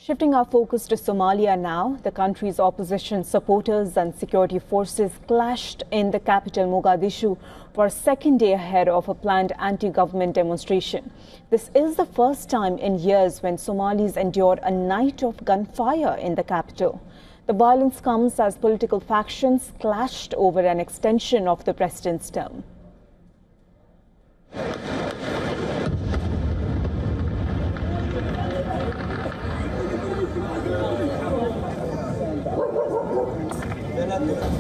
Shifting our focus to Somalia now, the country's opposition supporters and security forces clashed in the capital Mogadishu for a second day ahead of a planned anti-government demonstration. This is the first time in years when Somalis endured a night of gunfire in the capital. The violence comes as political factions clashed over an extension of the president's term.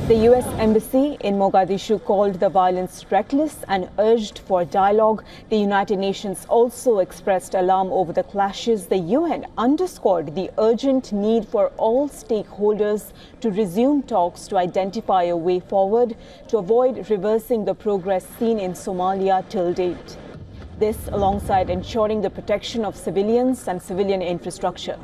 The U.S. Embassy in Mogadishu called the violence reckless and urged for dialogue. The United Nations also expressed alarm over the clashes. The UN underscored the urgent need for all stakeholders to resume talks to identify a way forward to avoid reversing the progress seen in Somalia till date. This alongside ensuring the protection of civilians and civilian infrastructure.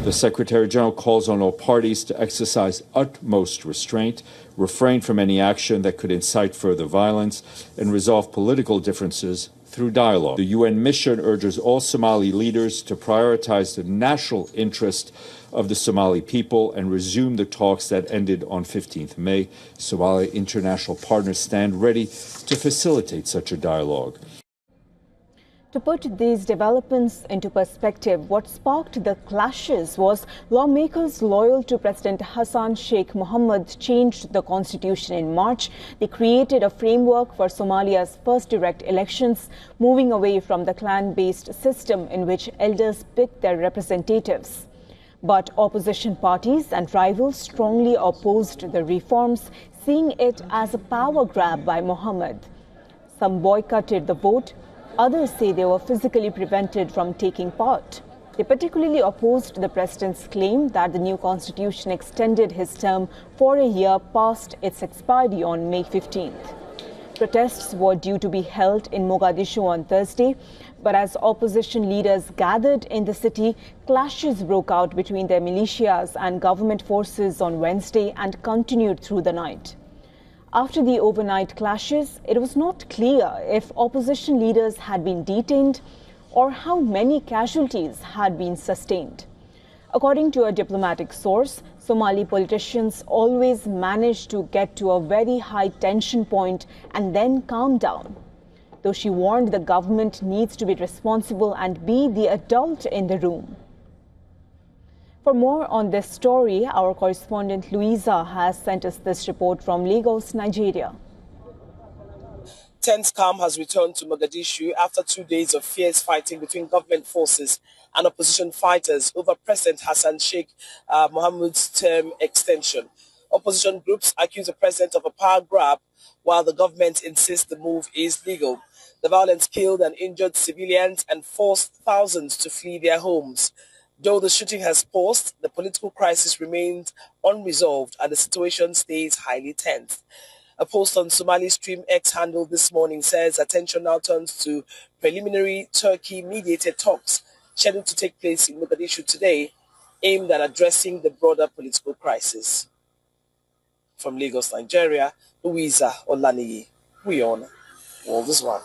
The Secretary General calls on all parties to exercise utmost restraint, refrain from any action that could incite further violence, and resolve political differences through dialogue. The UN mission urges all Somali leaders to prioritize the national interest of the Somali people and resume the talks that ended on 15th May. Somali international partners stand ready to facilitate such a dialogue. To put these developments into perspective, what sparked the clashes was lawmakers loyal to President Hassan Sheikh Mohamud changed the constitution in March. They created a framework for Somalia's first direct elections, moving away from the clan-based system in which elders pick their representatives. But opposition parties and rivals strongly opposed the reforms, seeing it as a power grab by Mohamud. Some boycotted the vote. Others say they were physically prevented from taking part. They particularly opposed the president's claim that the new constitution extended his term for a year past its expiry on May 15th. Protests were due to be held in Mogadishu on Thursday, but as opposition leaders gathered in the city, clashes broke out between their militias and government forces on Wednesday and continued through the night. After the overnight clashes, it was not clear if opposition leaders had been detained or how many casualties had been sustained. According to a diplomatic source, Somali politicians always manage to get to a very high tension point and then calm down. Though she warned the government needs to be responsible and be the adult in the room. For more on this story, our correspondent Louisa has sent us this report from Lagos, Nigeria. Tense calm has returned to Mogadishu after 2 days of fierce fighting between government forces and opposition fighters over President Hassan Sheikh Mohamud's term extension. Opposition groups accuse the president of a power grab, while the government insists the move is legal. The violence killed and injured civilians and forced thousands to flee their homes. Though the shooting has paused, the political crisis remains unresolved and the situation stays highly tense. A post on Somali Stream X handle this morning says attention now turns to preliminary Turkey-mediated talks scheduled to take place in Mogadishu today, aimed at addressing the broader political crisis. From Lagos, Nigeria, Louisa Olaniyi, WION, World is One.